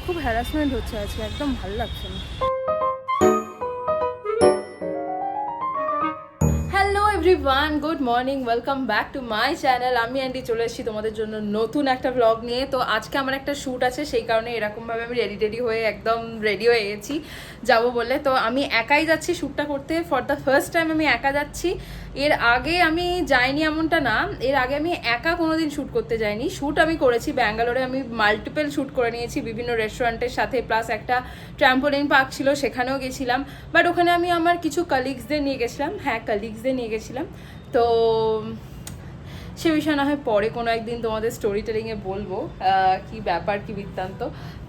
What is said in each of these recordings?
খুব হ্যারাসমেন্ট হচ্ছে আজকে, একদম ভালো লাগছে না। Hello everyone, good morning, welcome back to my channel. আমি অ্যান্ডি চলে এসেছি তোমাদের জন্য নতুন একটা ব্লগ নিয়ে। তো আজকে আমার একটা শ্যুট আছে, সেই কারণে এরকমভাবে আমি রেডি হয়ে একদম রেডি হয়ে গেছি যাবো বলে। তো আমি একাই যাচ্ছি শ্যুটটা করতে, ফর দ্য ফার্স্ট টাইম আমি একা যাচ্ছি। এর আগে আমি যাইনি এমনটা না, এর আগে আমি একা কোনোদিন শ্যুট করতে যাইনি। শ্যুট আমি করেছি ব্যাঙ্গালোরে, আমি মাল্টিপল শ্যুট করে নিয়েছি বিভিন্ন রেস্টুরেন্টের সাথে, প্লাস একটা ট্র্যাম্পোলিন পার্ক ছিল সেখানেও গেছিলাম। বাট ওখানে আমি আমার কিছু কালিগসদের নিয়ে গেছিলাম, হ্যাঁ কালিগসদের নিয়ে গেছিলাম। তো সে বিষয় না হয় পরে কোনো একদিন তোমাদের স্টোরি টেলিংয়ে বলবো কি ব্যাপার কি বৃত্তান্ত।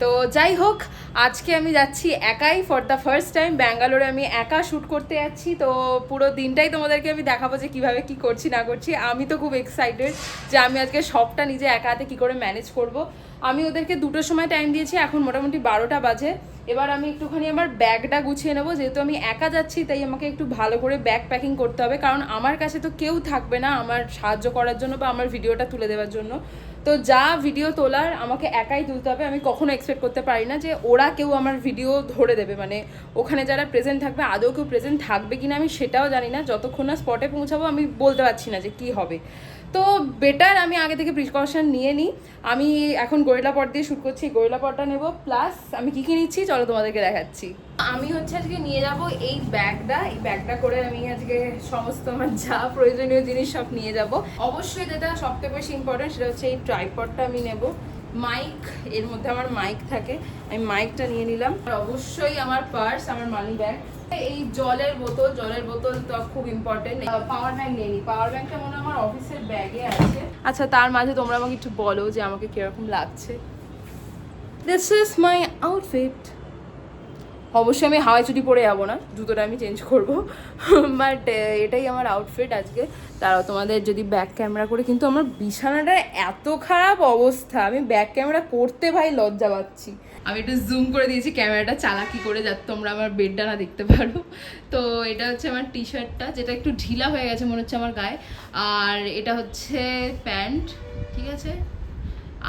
তো যাই হোক, আজকে আমি যাচ্ছি একাই, ফর দ্য ফার্স্ট টাইম ব্যাঙ্গালোরে আমি একা শ্যুট করতে যাচ্ছি। তো পুরো দিনটাই তোমাদেরকে আমি দেখাবো যে কীভাবে কী করছি না করছি। আমি তো খুব এক্সাইটেড যে আমি আজকে সবটা নিজে একা হাতে কী করে ম্যানেজ করব। আমি ওদেরকে 2টোর সময় টাইম দিয়েছি, এখন মোটামুটি 12টা বাজে। এবার আমি একটুখানি আমার ব্যাগটা গুছিয়ে নেবো, যেহেতু আমি একা যাচ্ছি তাই আমাকে একটু ভালো করে ব্যাগ প্যাকিং করতে হবে, কারণ আমার কাছে তো কেউ থাকবে না আমার সাহায্য করার জন্য বা আমার ভিডিওটা তুলে দেওয়ার জন্য। তো যা ভিডিও তোলার আমাকে একাই তুলতে হবে। আমি কখনো এক্সপেক্ট করতে পারি না যে ওরা কেউ আমার ভিডিও ধরে দেবে, মানে ওখানে যারা প্রেজেন্ট থাকবে আদৌ কেউ প্রেজেন্ট থাকবে কিনা আমি সেটাও জানি না। যতক্ষণ না স্পটে পৌঁছাবো আমি বলতে পারছি না যে কি হবে। তো বেটার আমি আগে থেকে প্রিকশন নিয়ে নিই। আমি এখন গরিলা পট দিয়ে শ্যুট করছি, গরিলা পটটা নেবো, প্লাস আমি কী কী নিচ্ছি চলো তোমাদেরকে দেখাচ্ছি। আমি হচ্ছে আজকে নিয়ে যাব এই ব্যাগটা করে আমি আজকে সমস্ত আমার যা প্রয়োজনীয় জিনিস সব নিয়ে যাব। অবশ্যই যেটা সবথেকে বেশি ইম্পর্টেন্ট সেটা হচ্ছে এই ট্রাইপডটা আমি নেব, মাইক, এর মধ্যে আমার মাইক থাকে, আমি মাইকটা নিয়ে নিলাম। আর অবশ্যই আমার পার্স, আমার মানি ব্যাগ, এই জলের বোতল তো খুব ইম্পর্টেন্ট। পাওয়ার ব্যাংক নিয়ে নিই, পাওয়ার ব্যাংকটা মনে হয় আমার অফিসের ব্যাগে আছে। আচ্ছা তার মাঝে তোমরা আমাকে একটু বলো যে আমাকে কিরকম লাগছে। This is my outfit. অবশ্যই আমি হাওয়াই চুটি পরে যাবো না, জুতোটা আমি চেঞ্জ করবো, বাট এটাই আমার আউটফিট আজকে। তারাও তোমাদের যদি ব্যাক ক্যামেরা করে, কিন্তু আমার বিছানাটার এত খারাপ অবস্থা, আমি ব্যাক ক্যামেরা করতে ভাই লজ্জা পাচ্ছি। আমি একটু জুম করে দিয়েছি ক্যামেরাটা চালাকি করে, যাতে তোমরা আমার বেডটা না দেখতে পারো। তো এটা হচ্ছে আমার টি শার্টটা, যেটা একটু ঢিলা হয়ে গেছে মনে হচ্ছে আমার গায়ে। আর এটা হচ্ছে প্যান্ট, ঠিক আছে।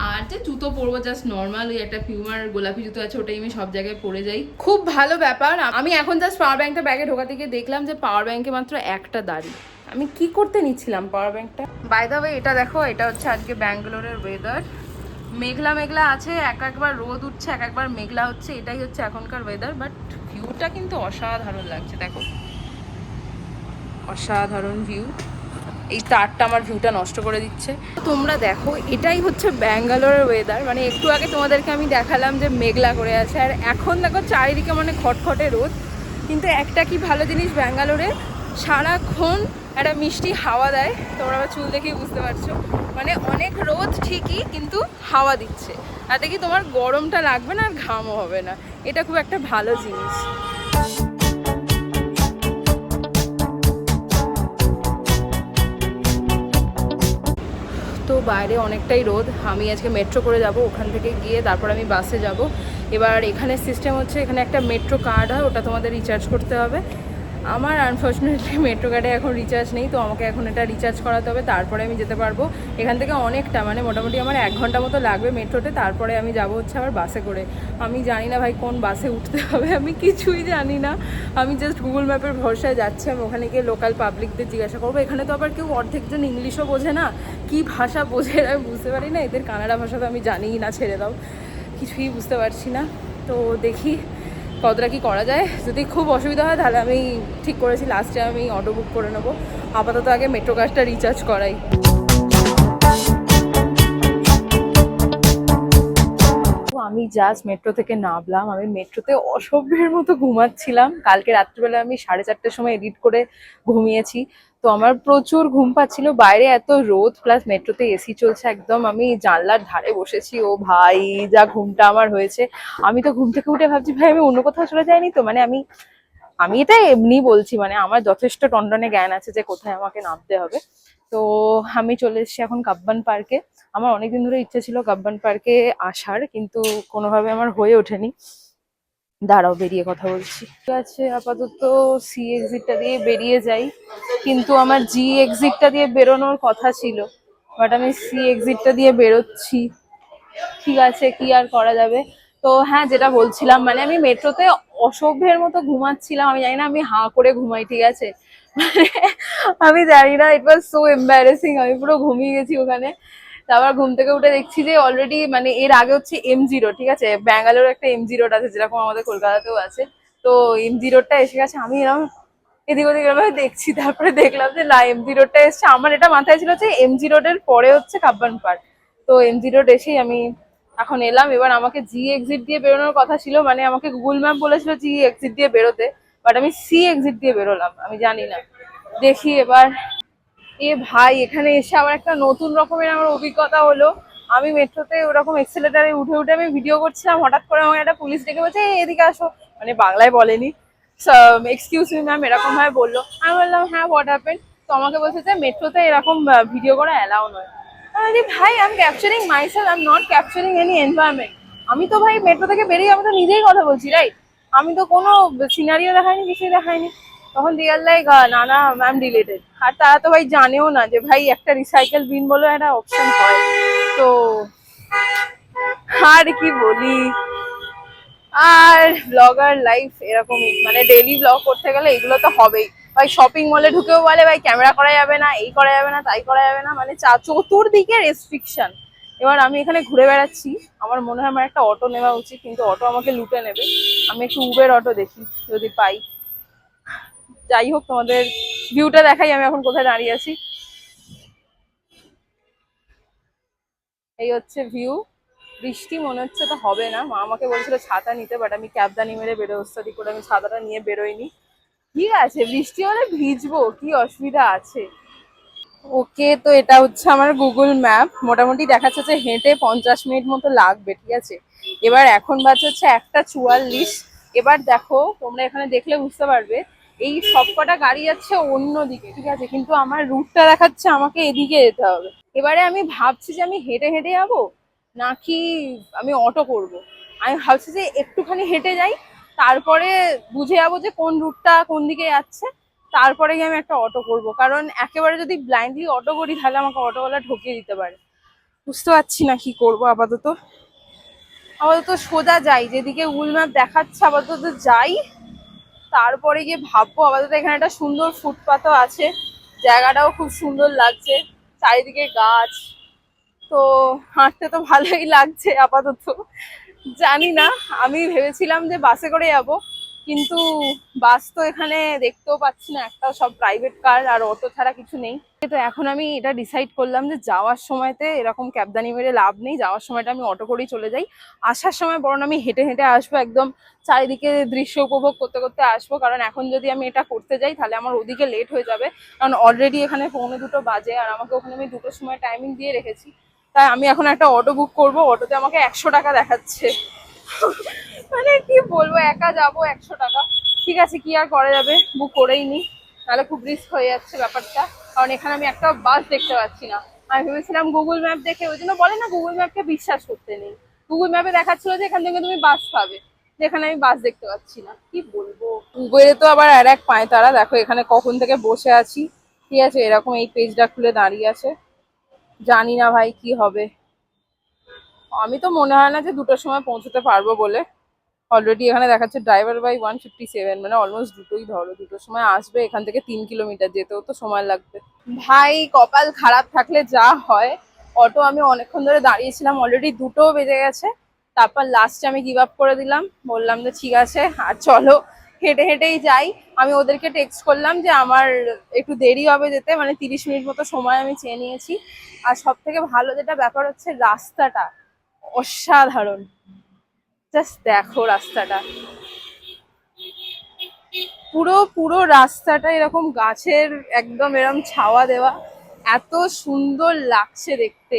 আর যে জুতো পরবো জাস্ট নর্মাল, ওই একটা পিউমার গোলাপি জুতো আছে, ওটাই আমি সব জায়গায় পরে যাই। খুব ভালো ব্যাপার। আমি এখন জাস্ট পাওয়ার ব্যাংকটা ব্যাগে ঢোকাতে গিয়ে দেখলাম যে পাওয়ার ব্যাংকে মাত্র একটা দাঁড়ি। আমি কি করতে নিচ্ছিলাম পাওয়ার ব্যাংকটা। বাই দ্য ওয়ে এটা দেখো, এটা হচ্ছে আজকে ব্যাঙ্গালোরের ওয়েদার। মেঘলা মেঘলা আছে, একবার রোদ উঠছে একবার মেঘলা হচ্ছে, এটাই হচ্ছে এখনকার ওয়েদার। বাট ভিউটা কিন্তু অসাধারণ লাগছে, দেখো অসাধারণ ভিউ। এই তারটা আমার ভিউটা নষ্ট করে দিচ্ছে। তোমরা দেখো, এটাই হচ্ছে ব্যাঙ্গালোরের ওয়েদার। মানে একটু আগে তোমাদেরকে আমি দেখালাম যে মেঘলা করে আছে, আর এখন দেখো চারিদিকে মানে খটখটে রোদ। কিন্তু একটা কি ভালো জিনিস ব্যাঙ্গালোরে, সারাক্ষণ একটা মিষ্টি হাওয়া দেয়। তোমরা আমার চুল দেখেই বুঝতে পারছো, মানে অনেক রোদ ঠিকই কিন্তু হাওয়া দিচ্ছে, তাতে কি তোমার গরমটা লাগবে না আর ঘামও হবে না। এটা খুব একটা ভালো জিনিস। তো বাইরে অনেকটাই রোদ। আমি আজকে মেট্রো করে যাব, ওখান থেকে গিয়ে তারপর আমি বাসে যাব। এবার এখানে সিস্টেম হচ্ছে, এখানে একটা মেট্রো কার্ড হয়, ওটা তোমাদের রিচার্জ করতে হবে। আমার আনফর্চুনেটলি মেট্রো কার্ডে এখন রিচার্জ নেই, তো আমাকে এখন এটা রিচার্জ করাতে হবে, তারপরে আমি যেতে পারবো। এখান থেকে অনেকটা, মানে মোটামুটি আমার 1 ঘন্টা মতো লাগবে মেট্রোতে, তারপরে আমি যাব হচ্ছে আবার বাসে করে। আমি জানি না ভাই কোন বাসে উঠতে হবে, আমি কিছুই জানি না। আমি জাস্ট গুগল ম্যাপের ভরসায় যাচ্ছি। আমি ওখানে গিয়ে লোকাল পাবলিকদের জিজ্ঞাসা করবো। এখানে তো আবার কেউ অর্ধেকজন ইংলিশও বোঝে না, কি ভাষা বোঝে আমি বুঝতে পারি না। এদের কানাডা ভাষা তো আমি জানিই না, ছেড়ে দাও, কিছুই বুঝতে পারছি না। তো দেখি কতটা কি করা যায়। যদি খুব অসুবিধা হয় তাহলে আমি ঠিক করেছি লাস্টে আমি অটো বুক করে নেবো। আপাতত আগে মেট্রো কার্ডটা রিচার্জ করাই। আমি জাস্ট মেট্রো থেকে নামলাম। আমি মেট্রোতে অসভ্যের মতো ঘুমাচ্ছিলাম। কালকে রাত্রিবেলা আমি 4:30টার সময় এডিট করে ঘুমিয়েছি, তো আমার প্রচুর ঘুম পাচ্ছিল। বাইরে এত রোদ, প্লাস মেট্রোতে এসি চলছে একদম। আমি জানলার ধারে বসেছি, ও ভাই যা ঘুমটা আমার হয়েছে। আমি তো ঘুম থেকে উঠে ভাবছি ভাই আমি অন্য কোথাও চলে যাইনি তো, মানে আমি আমি এটা এমনি বলছি, মানে আমার যথেষ্ট টনটনে জ্ঞান আছে যে কোথায় আমাকে নামতে হবে। তো আমি চলে এসেছি এখন কাব্বান পার্কে। আমার অনেকদিন ধরে ইচ্ছে ছিল কাব্বান পার্কে আসার, কিন্তু কোনোভাবে আমার হয়ে ওঠেনি। দাঁড়াও বেরিয়ে কথা বলছি। ঠিক আছে, আপাতত সি এক্সিটটা দিয়ে বেরিয়ে যাই, কিন্তু আমার জি এক্সিটটা দিয়ে বেরোনোর কথা ছিল, বাট আমি সি এক্সিটটা দিয়ে বেরোচ্ছি। ঠিক আছে, কি আর করা যাবে। তো হ্যাঁ, যেটা বলছিলাম, মানে আমি মেট্রোতে অসভ্যের মতো ঘুমাচ্ছিলাম। আমি জানি না, আমি হাঁ করে ঘুমাই, ঠিক আছে। মানে আমি জানি না, ইট ওয়াজ সো এম্বারেসিং। আমি পুরো ঘুমিয়ে গেছি ওখানে। তারপর ঘুম থেকে উঠে দেখছি যে অলরেডি, মানে এর আগে হচ্ছে এমজি রোড, ঠিক আছে, ব্যাঙ্গালোর একটা এমজি রোড আছে যেরকম আমাদের কলকাতাতেও আছে। তো এমজি রোডটা এসে গেছে, আমি এরকম এদিক ওদিক এভাবে দেখছি। তারপরে দেখলাম যে না, এমজি রোডটা এসছে। আমার এটা মাথায় ছিল যে এমজি রোডের পরে হচ্ছে কাব্বান পার্ক। তো এমজি রোড এসেই আমি এখন এলাম। এবার আমাকে জি এক্সিট দিয়ে বেরোনোর কথা ছিল, মানে আমাকে গুগল ম্যাপ বলেছিল জি এক্সিট দিয়ে বেরোতে, বাট আমি সি এক্সিট দিয়ে বেরোলাম। আমি জানি না, দেখি এবার। এ ভাই, এখানে এসে আবার একটা নতুন রকমের আমার অভিজ্ঞতা হলো। আমি মেট্রোতে ওরকম এক্সেলেটারে উঠে উঠে আমি ভিডিও করছিলাম, হঠাৎ করে আমাকে একটা পুলিশ ডেকে বলছে, "এই, এদিকে আসো।" মানে বাংলায় বলেনি, এক্সকিউজ মি ম্যাম এরকম ভাবে বললো। আমি বললাম হ্যাঁ, হোয়াট হ্যাপেন। তো আমাকে বলছে যে মেট্রোতে এরকম ভিডিও করা অ্যালাউ নয়। আমি বলি, ভাই, I am capturing myself, I am not capturing any environment. আমি তো ভাই মেট্রো থেকে বেরিয়ে আমি তো নিজেই কথা বলছি, রাইট? আমি তো কোনো সিনারিও দেখাইনি, কিছুই দেখাইনি। তখন রিয়াল লাইক, না না ম্যাম, ডিলেটেড। আর তারা তো ভাই জানেও না যে ভাই একটা রিসাইকেল বিন বলে একটা অপশন হয়। তো আর কি বলি। আর ব্লগার লাইফ এরকমই, মানে ডেইলি ব্লগ করতে গেলে এগুলো তো হবেই। ভাই শপিং মলে ঢুকেও বলে ভাই ক্যামেরা করা যাবে না, এই করা যাবে না, তাই করা যাবে না, মানে চতুর্দিকে রেস্ট্রিকশন। এবার আমি এখানে ঘুরে বেড়াচ্ছি, আমার মনে হয় আমার একটা অটো নেওয়া উচিত, কিন্তু অটো আমাকে লুটে নেবে। আমি একটু উবের অটো দেখি যদি পাই। যাই হোক, তোমাদের ভিউটা দেখাই আমি এখন কোথায় দাঁড়িয়ে আছি। এই হচ্ছে ভিউ। বৃষ্টি মনে হচ্ছে তো হবে না, মা আমাকে বলছিল ছাতা নিতে, বাট আমি ক্যাবদানি মেরে বেরো ওস্তাদি করে আমি ছাতাটা নিয়ে বেরোইনি। ঠিক আছে, বৃষ্টি হলে ভিজবো, কি অসুবিধা আছে। ওকে, তো এটা হচ্ছে আমার গুগল ম্যাপ। মোটামুটি দেখাচ্ছে যে হেঁটে 50 মিনিট মতো লাগবে, ঠিক আছে। এবার এখন বাজে হচ্ছে 1:44। এবার দেখো, তোমরা এখানে দেখলে বুঝতে পারবে এই সবকটা গাড়ি যাচ্ছে অন্য দিকে, ঠিক আছে, কিন্তু আমার রুটটা দেখাচ্ছে আমাকে এদিকে যেতে হবে। এবারে আমি ভাবছি যে আমি হেঁটে হেঁটে যাবো নাকি আমি অটো করব। আমি ভাবছি যে একটুখানি হেঁটে যাই, তারপরে বুঝে যাবো যে কোন রুটটা কোন দিকে যাচ্ছে, তারপরে গিয়ে আমি একটা অটো করব। কারণ একেবারে যদি ব্লাইন্ডলি অটো করি তাহলে আমাকে অটোওয়ালা ঠকিয়ে দিতে পারে। বুঝতে পারছি না কি করব। আপাতত আপাতত সোজা যাই, যেদিকে গুগল ম্যাপ দেখাচ্ছে আপাতত যাই, তারপরে গিয়ে ভাববো। আপাতত এখানে একটা সুন্দর ফুটপাতও আছে, জায়গাটাও খুব সুন্দর লাগছে, চারিদিকে গাছ। তো হাঁটতে তো ভালোই লাগছে আপাতত। জানি না, আমি ভেবেছিলাম যে বাসে করে যাব, কিন্তু বাস তো এখানে দেখতেও পাচ্ছি না একটাও, সব প্রাইভেট কার, আর অটো ছাড়া কিছু নেই। তো এখন আমি এটা ডিসাইড করলাম যে যাওয়ার সময়তে এরকম ক্যাবদানি মেরে লাভ নেই, যাওয়ার সময়টা আমি অটো করেই চলে যাই। আসার সময় বরং আমি হেঁটে হেঁটে আসবো, একদম চারিদিকে দৃশ্য উপভোগ করতে করতে আসবো। কারণ এখন যদি আমি এটা করতে যাই তাহলে আমার ওদিকে লেট হয়ে যাবে, কারণ অলরেডি এখানে 1:45 বাজে, আর আমাকে ওখানে আমি 2টোর সময় টাইমিং দিয়ে রেখেছি। তাই আমি এখন একটা অটো বুক করবো। অটোতে আমাকে 100 টাকা দেখাচ্ছে। মানে কি বলবো, একা যাবো 100 টাকা। ঠিক আছে, কি আর করা যাবে, বুক করেই নি, নাহলে খুব রিস্ক হয়ে যাচ্ছে ব্যাপারটা। কারণ এখানে আমি একটা বাস দেখতে পাচ্ছি না। আমি ভেবেছিলাম গুগল ম্যাপ দেখে, ওই জন্য বলে না গুগল ম্যাপকে বিশ্বাস করতে নেই। গুগল ম্যাপে দেখাচ্ছিল যে এখান থেকে তুমি বাস পাবে, যেখানে আমি বাস দেখতে পাচ্ছি না। কি বলবো, উবেরে তো আবার আর এক পায় তারা। দেখো এখানে কখন থেকে বসে আছি, ঠিক আছে, এরকম এই পেজটা খুলে দাঁড়িয়ে আছে। জানি না ভাই কি হবে। আমি তো মনে হয় না যে 2টোর সময় পৌঁছতে পারবো বলে। অলরেডি এখানে দেখাচ্ছে ড্রাইভার বাই 157, মানে অলমোস্ট দুটোই ধরো। 2টোর সময় আসবে, এখান থেকে 3 কিলোমিটার যেতেও তো সময় লাগবে। ভাই কপাল খারাপ থাকলে যা হয়। অটো আমি অনেকক্ষণ ধরে দাঁড়িয়েছিলাম, অলরেডি 2টো বেজে গেছে। তারপর লাস্টে আমি গিভ আপ করে দিলাম, বললাম যে ঠিক আছে আর চলো হেঁটে হেঁটেই যাই। আমি ওদেরকে টেক্সট করলাম যে আমার একটু দেরি হবে যেতে, মানে 30 মিনিট মতো সময় আমি চেয়ে নিয়েছি। আর সব থেকে ভালো যেটা ব্যাপার হচ্ছে, রাস্তাটা অসাধারণ। জাস্ট দেখো রাস্তাটা, পুরো পুরো রাস্তাটা এরকম গাছের একদম এরকম ছাওয়া দেওয়া, এত সুন্দর লাগছে দেখতে।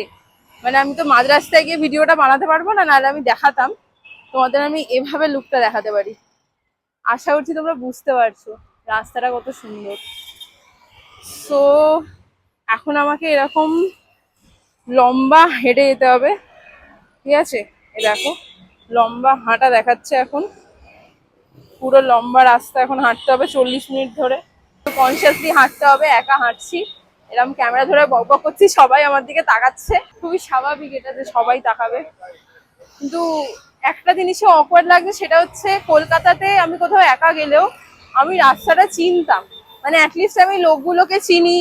মানে আমি তো মাঝ রাস্তায় গিয়ে ভিডিওটা বানাতে পারবো না, নাহলে আমি দেখাতাম তোমাদের, আমি এভাবে লুকটা দেখাতে পারি। আশা করছি তোমরা বুঝতে পারছো রাস্তাটা কত সুন্দর। সো এখন আমাকে এরকম লম্বা হেঁটে যেতে হবে, ঠিক আছে। এ দেখো লম্বা হাঁটা দেখাচ্ছে এখন, পুরো লম্বা রাস্তা এখন হাঁটতে হবে 40 মিনিট ধরে। কনসিয়াসলি হাঁটতে হবে, একা হাঁটছি, এরকম ক্যামেরা ধরে বক বক করছি, সবাই আমার দিকে তাকাচ্ছে। খুবই স্বাভাবিক এটা যে সবাই তাকাবে, কিন্তু একটা জিনিসে অকওয়ার্ড লাগছে, সেটা হচ্ছে কলকাতাতে আমি কোথাও একা গেলেও আমি রাস্তাটা চিনতাম, মানে অ্যাটলিস্ট আমি লোকগুলোকে চিনি,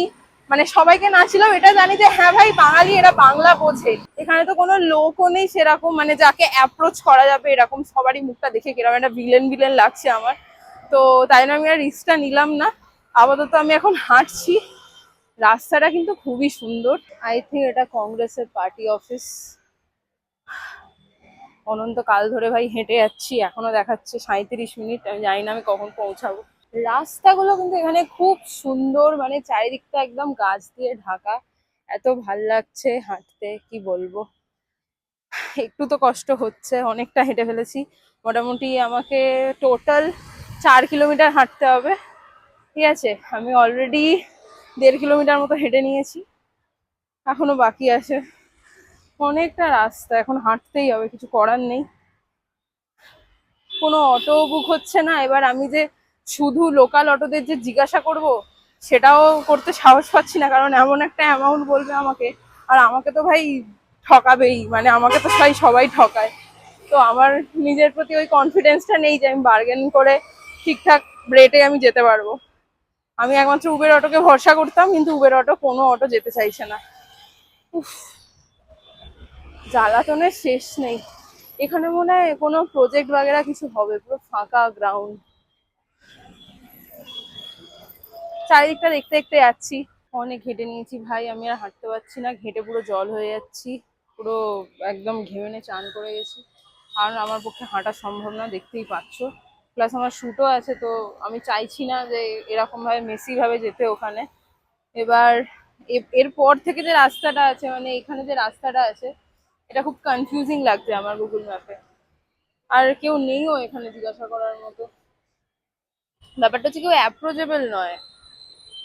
মানে সবাইকে না ছিলাম এটা জানি যে হ্যাঁ ভাই বাঙালি, এরা বাংলা বোঝে। এখানে তো কোনো লোকও নেই সেরকম, মানে যাকে অ্যাপ্রোচ করা যাবে এরকম, সবারই মুখটা দেখে কিরকম একটা ভিলেন ভিলেন লাগছে আমার। তো তাই জন্য আমি আর রিস্কটা নিলাম না। আপাতত আমি এখন হাঁটছি। রাস্তাটা কিন্তু খুবই সুন্দর। আই থিঙ্ক এটা কংগ্রেসের পার্টি অফিস। অনন্তকাল ধরে ভাই হেঁটে যাচ্ছি, এখনো দেখাচ্ছে 37 মিনিট। আমি জানি না আমি কখন পৌঁছাবো। রাস্তাগুলো কিন্তু এখানে খুব সুন্দর, মানে চারিদিকটা একদম গাছ দিয়ে ঢাকা। এত ভাল লাগছে হাঁটতে, কি বলবো। একটু তো কষ্ট হচ্ছে, অনেকটা হেঁটে ফেলেছি। মোটামুটি আমাকে টোটাল 4 কিলোমিটার হাঁটতে হবে। ঠিক আছে, আমি অলরেডি 1.5 কিলোমিটার মতো হেঁটে নিয়েছি, এখনো বাকি আছে অনেকটা রাস্তা। এখন হাঁটতেই হবে, কিছু করার নেই। কোনো অটো বুক হচ্ছে না। এবার আমি যে শুধু লোকাল অটোদের যে জিজ্ঞাসা করব, সেটাও করতে সাহস পাচ্ছি না, কারণ এমন একটা অ্যামাউন্ট বলবে আমাকে, আর আমাকে তো ভাই ঠকাবেই, মানে আমাকে তো সবাই ঠকায়। তো আমার নিজের প্রতি ওই কনফিডেন্সটা নেই যে আমি বার্গেন করে ঠিকঠাক রেটে আমি যেতে পারবো। আমি একমাত্র উবের অটোকে ভরসা করতাম, কিন্তু উবের অটো কোনো অটো যেতে চাইছে না। উফ, জ্বালাতনের শেষ নেই। এখানে মনে হয় কোনো প্রজেক্ট বাগেরা কিছু হবে, পুরো ফাঁকা গ্রাউন্ড। চারিদিকটা দেখতে দেখতে যাচ্ছি। অনেক হেঁটে নিয়েছি ভাই, আমি আর হাঁটতে পারছি না, ঘেঁটে পুরো জল হয়ে যাচ্ছি, পুরো একদম ঘেমে চান করে গেছি। কারণ আমার পক্ষে হাঁটা সম্ভব না, দেখতেই পাচ্ছ। প্লাস আমার শ্যুটও আছে, তো আমি চাইছি না যে এরকম ভাবে মেসি ভাবে যেতে ওখানে। এবার এরপর থেকে যে রাস্তাটা আছে, মানে এখানে যে রাস্তাটা আছে, এটা খুব কনফিউজিং লাগছে আমার গুগল ম্যাপে। আর কেউ নেইও এখানে জিজ্ঞাসা করার মতো। ব্যাপারটা হচ্ছে কেউ অ্যাপ্রোচেবল নয়।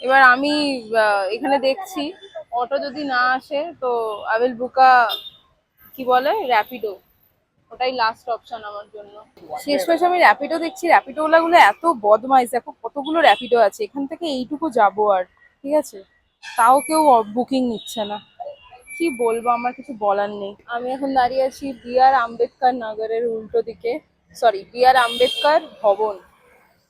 এবার আমি এখানে দেখছি অটো যদি না আসে তো আই উইল বুকা, কি বলে, র্যাপিডো। ওটাই লাস্ট অপশন আমার জন্য। শেষমেশ আমি র্যাপিডো দেখছি, র্যাপিডো ওলাগুলো এত বদমাইশ, দেখো কতগুলো র্যাপিডো আছে, এখান থেকে এইটুকু যাবো আর, ঠিক আছে, তাও কেউ বুকিং নিচ্ছে না। কি বলবো, আমার কিছু বলার নেই। আমি এখন দাঁড়িয়ে আছি বি.আর. আম্বেদকর নগরের উল্টো দিকে, সরি বি.আর. আম্বেদকর ভবন,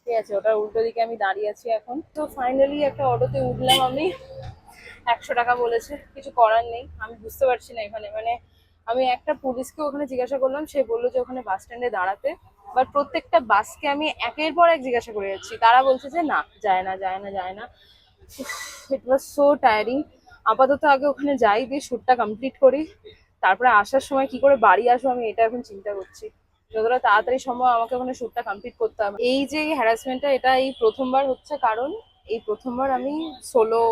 ঠিক আছে, ওটার উল্টো দিকে আমি দাঁড়িয়ে আছি এখন। তো ফাইনালি একটা অটোতে উঠলাম আমি। 100 টাকা বলেছে, কিছু করার নেই। আমি বুঝতে পারছি না এখানে, মানে আমি একটা পুলিশকে ওখানে জিজ্ঞাসা করলাম, সে বললো যে ওখানে বাস স্ট্যান্ডে দাঁড়াতে। বাট প্রত্যেকটা বাসকে আমি একের পর এক জিজ্ঞাসা করে যাচ্ছি, তারা বলছে যে না, যায় না যায় না যায় না। ইট ওয়াজ সো টায়ারিং। আপাতত আগে ওখানে যাই, দিয়ে শ্যুটটা কমপ্লিট করি, তারপরে আসার সময় কি করে বাড়ি আসবো আমি এটা এখন চিন্তা করছি। যতটা তাড়াতাড়ি সম্ভব আমাকে ওখানে শ্যুটটা কমপ্লিট করতে হবে। এই যে হ্যারাসমেন্টটা, এটা এই প্রথমবার হচ্ছে, কারণ এই প্রথমবার আমি সোলো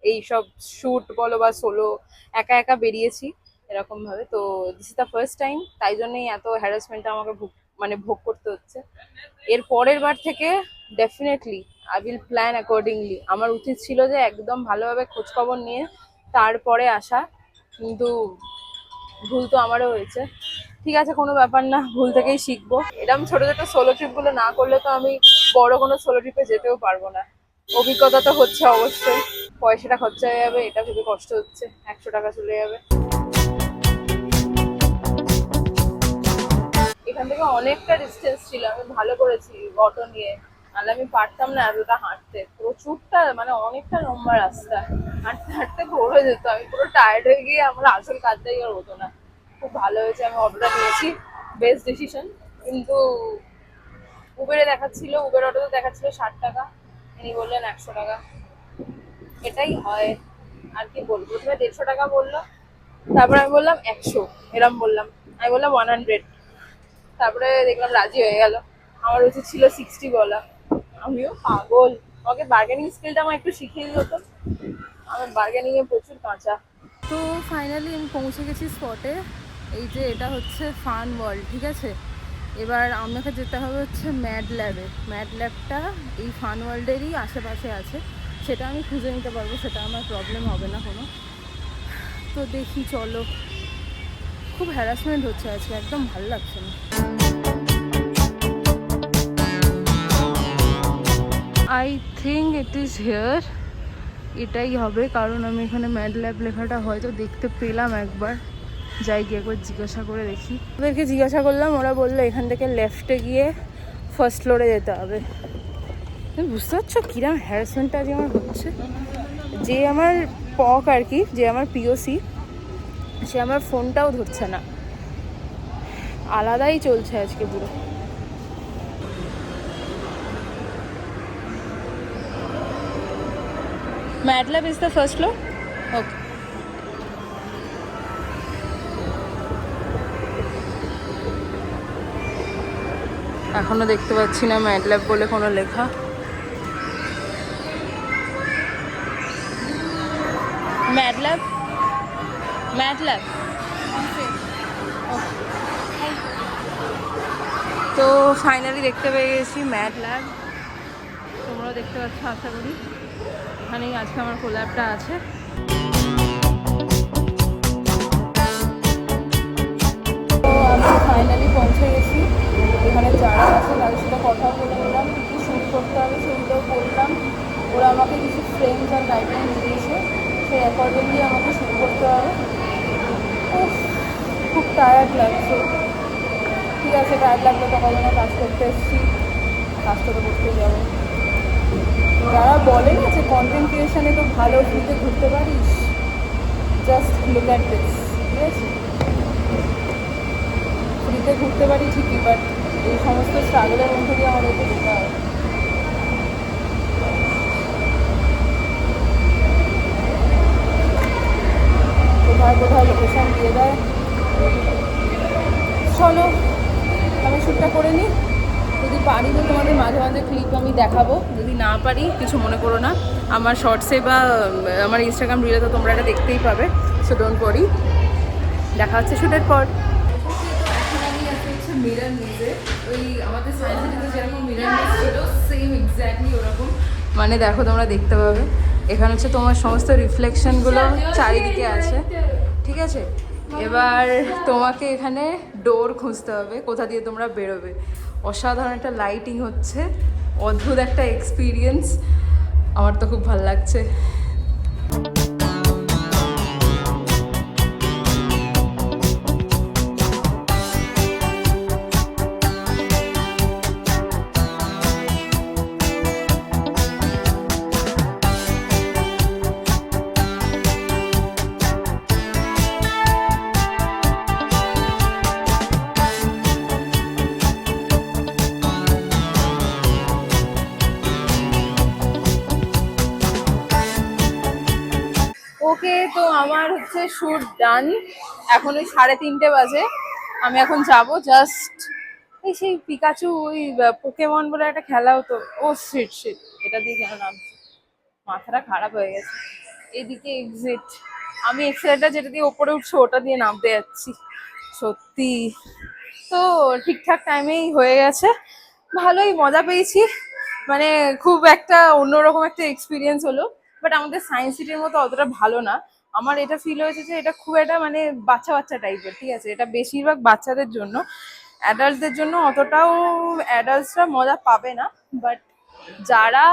এইসব শ্যুট বলো বা সোলো একা একা বেরিয়েছি এরকম ভাবে। তো this is the first time, তাই জন্যই এত হ্যারাসমেন্টটা আমাকে মানে ভোগ করতে হচ্ছে। এর পরের বার থেকে definitely I will plan accordingly. আমার উচিত ছিল যে একদম ভালোভাবে খোঁজখবর নিয়ে তারপরে আসা, কিন্তু ভুল তো আমারও হয়েছে। ঠিক আছে, কোনো ব্যাপার না, ভুল থেকেই শিখবো। এরকম ছোট ছোট সোলো ট্রিপগুলো না করলে তো আমি বড় কোনো সোলো ট্রিপে যেতেও পারবো না। অভিজ্ঞতা তো হচ্ছে অবশ্যই, পয়সাটা খরচা হয়ে যাবে, এটা খুবই কষ্ট হচ্ছে, 100 টাকা চলে যাবে। এখান থেকে অনেকটা ডিস্টেন্স ছিল, আমি ভালো করেছি অটো নিয়ে, নাহলে আমি পারতাম না এতটা হাঁটতে। প্রচুরটা, মানে অনেকটা লম্বা রাস্তা, হাঁটতে হাঁটতে ভোর হয়ে যেত, আমি পুরো টায়ার্ড হয়ে গিয়ে আমার আসল কাজটাই আর হতো না। খুব ভালো হয়েছে আমি অটোটা নিয়েছি, বেস্ট ডিসিশন। কিন্তু উবেরে দেখাচ্ছিল, উবের অটোতে দেখাচ্ছিল 60 টাকা, ইনি বললেন 100 টাকা। এটাই হয়, আর কি বলবো। প্রথমে 150 টাকা বললো, তারপরে আমি বললাম 100, এরম বললাম। আমি বললাম 100, তারপরে দেখলাম রাজি হয়ে গেল। আমার উচিত ছিল 60 বলা। আমিও পাগল, আমাকে বার্গেনিং স্কিলটা আমার একটু শিখিয়ে দিল তো, আমার বার্গেনিং এ প্রচুর কাঁচা। তো ফাইনালি আমি পৌঁছে গেছি স্পটে। এই যে এটা হচ্ছে ফান ওয়ার্ল্ড, ঠিক আছে। এবার আমাকে যেতে হবে হচ্ছে ম্যাড ল্যাবে। ম্যাড ল্যাবটা এই ফান ওয়ার্ল্ডেরই আশেপাশে আছে, সেটা আমি খুঁজে নিতে পারবো, সেটা আমার প্রবলেম হবে না কোনো। তো দেখি, চলো। খুব হ্যারাসমেন্ট হচ্ছে আজকে, একদম ভালো লাগছে না। I think it is here, এটাই হবে, কারণ আমি এখানে ম্যাড ল্যাব লেখাটা হয়তো দেখতে পেলাম একবার, যাই গিয়ে একবার জিজ্ঞাসা করে দেখি। ওদেরকে জিজ্ঞাসা করলাম, ওরা বললো এখান থেকে লেফটে গিয়ে ফার্স্ট ফ্লোরে যেতে হবে। তুমি বুঝতে পারছো কিরম হ্যারাসমেন্টটা আজ আমার হচ্ছে। যে আমার পক আর কি, যে আমার পিওসি, সে আমার ফোনটাও ধরছে না, আলাদাই চলছে আজকে পুরো। MATLAB is the first floor? Okay. এখনো দেখতে পাচ্ছি না MATLAB বলে কোনো লেখা। MATLAB? MATLAB? তো ফাইনালি দেখতে পেয়ে গেছি MATLAB। তোমরাও দেখতে পাচ্ছ আশা করি। এখানেই আজকে আমার কোল্যাবটা আছে। তো আমি ফাইনালি পৌঁছে গেছি। এখানে যারা আছে তাদের সাথে কথা বলে নিলাম, কী কী শ্যুট করতে হবে সেগুলোও বললাম। ওরা আমাকে কিছু ফ্রেমস আর গাইডলাইন দিয়েছে, সেই অ্যাকর্ডিংলি আমাকে শ্যুট করতে হবে। খুব টায়ার্ড লাগছে। ঠিক আছে, টায়ার্ড লাগলে তো হবে না, কাজ করতে এসেছি, কাজটা তো করতে যাবো। যারা বলে না যে কন্টেন্ট ক্রিয়েশনে তো ভালো ফ্রিতে ঘুরতে পারিস, জাস্ট লুক অ্যাট দিস। ঠিক আছে, ফ্রিতে ঘুরতে পারি ঠিকই, বাট এই সমস্ত স্ট্রাগলের মধ্যে দিয়ে আমাদেরকে যেতে হবে। কোথায় কোথায় লোকেশান দিয়ে দেয়। চলো আমি শ্যুটটা করে নিই। যদি পারি তো তোমাদের মাঝে মাঝে ক্লিপ আমি দেখাবো, যদি না পারি কিছু মনে করো না। আমার শর্টসে বা আমার ইনস্টাগ্রাম রিলে তো তোমরা এটা দেখতেই পাবে, সো ডোন্ট ওয়ারি। দেখা হচ্ছে শ্যুটের পর। এখন আমি হচ্ছে মিরর নিউজে, ওই আমাদের সায়েন্স সিটিতে যেরকম মিরর নিউজ ছিল সেম এক্স্যাক্টলি ওরকম। মানে দেখো, তোমরা দেখতে পাবে এখানে হচ্ছে তোমার সমস্ত রিফ্লেকশনগুলো চারিদিকে আছে। ঠিক আছে, এবার তোমাকে এখানে ডোর খুঁজতে হবে কোথা দিয়ে তোমরা বেরোবে। অসাধারণ একটা লাইটিং হচ্ছে, অদ্ভুত একটা এক্সপিরিয়েন্স, আমার তো খুব ভালো লাগছে। ওকে, তো আমার হচ্ছে শ্যুট ডান। এখন ওই 3:30 বাজে। আমি এখন যাব জাস্ট এই সেই পিকাচু, ওই পোকেমন বলে একটা খেলা হতো, ও শিট শিট, এটা দিয়ে কেন নামছি, মাথাটা খারাপ হয়ে গেছে। এদিকে এক্সিট, আমি এক্সিটটা যেটা দিয়ে ওপরে উঠছি ওটা দিয়ে নামতে যাচ্ছি। সত্যি তো ঠিকঠাক টাইমেই হয়ে গেছে, ভালোই মজা পেয়েছি। মানে খুব একটা অন্যরকম একটা এক্সপিরিয়েন্স হলো, বাট আমাদের সায়েন্স সিটির মতো অতটা ভালো না। আমার এটা ফিল হয়েছে যে এটা খুব একটা মানে বাচ্চা বাচ্চা টাইপের। ঠিক আছে, এটা বেশিরভাগ বাচ্চাদের জন্য, অ্যাডাল্টদের জন্য অতটাও অ্যাডাল্টসরা মজা পাবে না। বাট যারা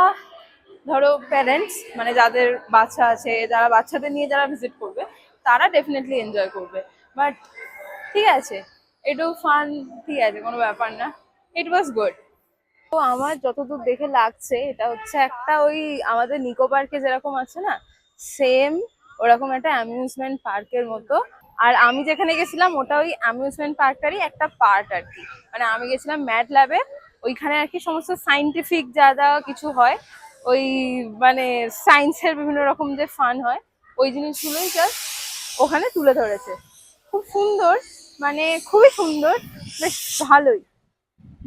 ধরো প্যারেন্টস, মানে যাদের বাচ্চা আছে, যারা বাচ্চাদের নিয়ে যারা ভিজিট করবে, তারা ডেফিনেটলি এনজয় করবে। বাট ঠিক আছে, এটাও ফান, ঠিক আছে, কোনো ব্যাপার না, ইট ওয়াজ গুড। তো আমার যতদূর দেখে লাগছে এটা হচ্ছে একটা ওই আমাদের নিকো পার্কে যেরকম আছে না, সেম ওরকম একটা অ্যামিউজমেন্ট পার্কের মতো। আর আমি যেখানে গেছিলাম ওটা ওই অ্যামিউজমেন্ট পার্কটারই একটা পার্ট আর কি। মানে আমি গেছিলাম MATLAB-এ, ওইখানে আর কি সমস্ত সাইন্টিফিক যা যা কিছু হয়, ওই মানে সায়েন্সের বিভিন্ন রকম যে ফান হয়, ওই জিনিসগুলোই জাস্ট ওখানে তুলে ধরেছে। খুব সুন্দর, মানে খুবই সুন্দর, বেশ ভালোই।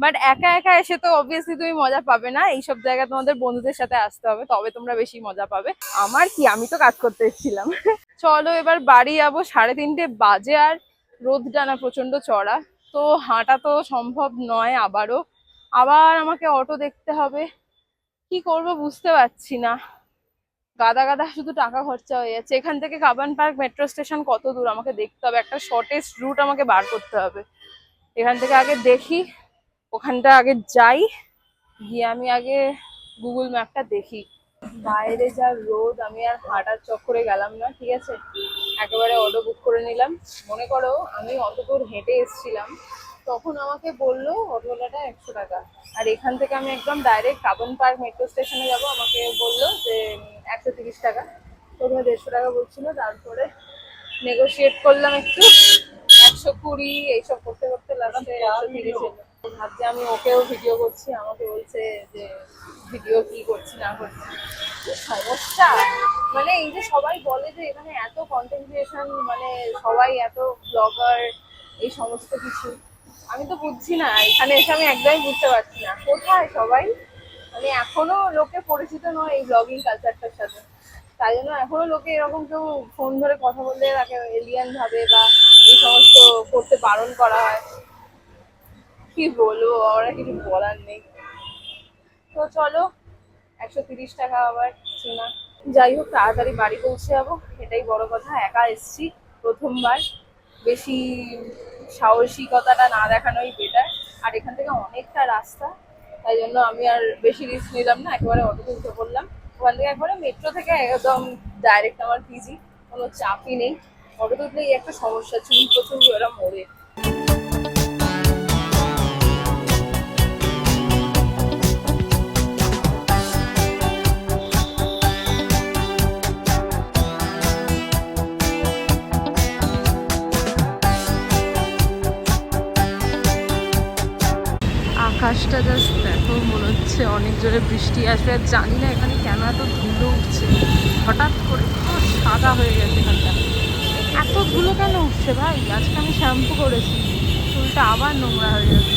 বাট একা একা এসে তো অবভিয়াসলি তুমি মজা পাবে না, এইসব জায়গায় তোমাদের বন্ধুদের সাথে আসতে হবে, তবে তোমরা বেশি মজা পাবে। আমার কি, আমি তো কাজ করতে এসেছিলাম। চলো এবার বাড়ি যাবো, 3:30 বাজে, আর রোদটা না প্রচন্ড চড়া, তো হাঁটা তো সম্ভব নয়। আবার আমাকে অটো দেখতে হবে, কি করব বুঝতে পারছি না। গাদা গাদা শুধু টাকা খরচা হয়ে যাচ্ছে। এখান থেকে কাবান পার্ক মেট্রো স্টেশন কত দূর আমাকে দেখতে হবে, একটা শর্টেস্ট রুট আমাকে বার করতে হবে। এখান থেকে আগে দেখি, ওখানটা আগে যাই, গিয়ে আমি আগে গুগল ম্যাপটা দেখি বাইরে যা রোদ, আমি আর হাঁটার চক্করে গেলাম না, ঠিক আছে, একেবারে অটো বুক করে নিলাম। মনে করো আমি অত দূর হেঁটে এসেছিলাম, তখন আমাকে বললো অটোওয়ালাটা 100 টাকা, আর এখান থেকে আমি একদম ডাইরেক্ট কাবন পার্ক মেট্রো স্টেশনে যাব, আমাকে বললো যে 130 টাকা। প্রথমে 150 টাকা বলছিল, তারপরে নেগোশিয়েট করলাম একটু, 120 এইসব করতে করতে লাস্টে 130 এলো। ভাবছি আমি ওকেও ভিডিও করছি, আমাকে বলছে যে ভিডিও কি করছি না করছি। কি সমস্যা, মানে এই যে সবাই বলে যে এখানে এত কন্টেন্ট ক্রিয়েশন, মানে সবাই এত ব্লগার, এই সমস্ত কিছু, আমি তো বুঝছি না, এখানে এসে আমি একদমই বুঝতে পারছি না কোথায় সবাই। মানে এখনো লোকে পরিচিত নয় এই ব্লগিং কালচারটার সাথে, তাই জন্য এখনো লোকে এরকম কেউ ফোন ধরে কথা বললে তাকে এলিয়ান ভাবে বা এই সমস্ত করতে বারণ করা হয়। কি বলবো, আমরা কিছু বলার নেই। তো চলো, 130 টাকা আবার কিছু না। যাই হোক, তাড়াতাড়ি বাড়ি পৌঁছে যাবো, এটাই বড় কথা। একা এসছি প্রথমবার, বেশি সাহসিকতাটা না দেখানোই বেটার। আর এখান থেকে অনেকটা রাস্তা, তাই জন্য আমি আর বেশি রিস্ক নিলাম না, একেবারে অটোতে উঠে পড়লাম। ওখান থেকে একবারে মেট্রো থেকে একদম ডাইরেক্ট আমার পিজি, কোনো চাপই নেই। অটোতে উঠলেই একটা সমস্যা, চুল প্রচুর ওরা মোড়ে। আকাশটা জাস্ট দেখো, মনে হচ্ছে অনেক জোরে বৃষ্টি আসবে। আর জানি না এখানে কেন এত ধুলো উঠছে, হঠাৎ করে পুরো সাদা হয়ে গেছে এখানটা। এত ধুলো কেন উঠছে ভাই? আজকে আমি শ্যাম্পু করেছি, চুলটা আবার নোংরা হয়ে যাবে।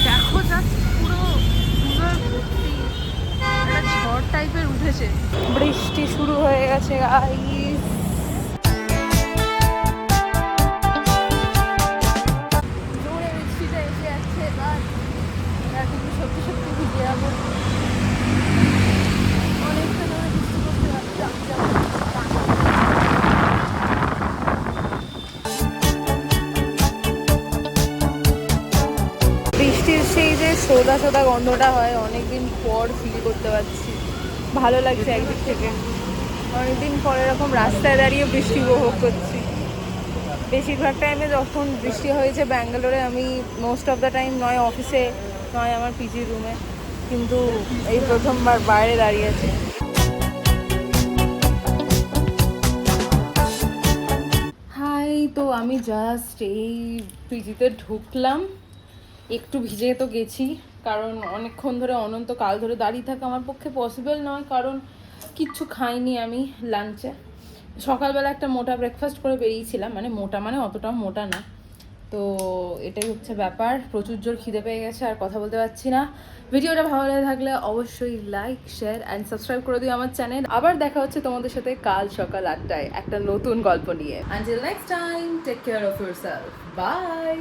দেখো জাস্ট পুরো ধুলোর ভর্তি, একটা ঝড় টাইপের উঠেছে। বৃষ্টি শুরু হয়ে গেছে গাইস। জোরে বৃষ্টিটা এসে যাচ্ছে, এবার কিন্তু সত্যি সত্যি ভিজে যাবো। অনেকটা ধরে বৃষ্টি করতে বৃষ্টির সেই যে সোদা সোদা গন্ধটা হয়, অনেকদিন পর ফিল করতে পারছি, ভালো লাগছে একদিক থেকে। অনেকদিন পর এরকম রাস্তায় দাঁড়িয়ে বৃষ্টি উপভোগ করছি। বেশিরভাগ টাইমে যখন বৃষ্টি হয়েছে ব্যাঙ্গালোরে, আমি মোস্ট অফ দ্য টাইম নয় অফিসে নয় আমার পিজি রুমে, কিন্তু এই প্রথমবার বাইরে দাঁড়িয়েছি। হাই, তো আমি জাস্ট এই পিজিতে ঢুকলাম, একটু ভিজে তো গেছি, কারণ অনেকক্ষণ ধরে অনন্তকাল ধরে দাঁড়িয়ে থাকা আমার পক্ষে পসিবল নয়, কারণ কিচ্ছু খাইনি আমি লাঞ্চে। সকালবেলা একটা মোটা ব্রেকফাস্ট করে বেরিয়েছিলাম, মানে মোটা মানে অতটাও মোটা না, তো এটাই হচ্ছে ব্যাপার। প্রচুর জোর খিদে পেয়ে গেছে, আর কথা বলতে পারছি না। ভিডিওটা ভালো লাগে থাকলে অবশ্যই লাইক, শেয়ার অ্যান্ড সাবস্ক্রাইব করে দিও আমার চ্যানেল। আবার দেখা হচ্ছে তোমাদের সাথে কাল সকাল 8টায় একটা নতুন গল্প নিয়ে। Until next time, take care of yourself, by.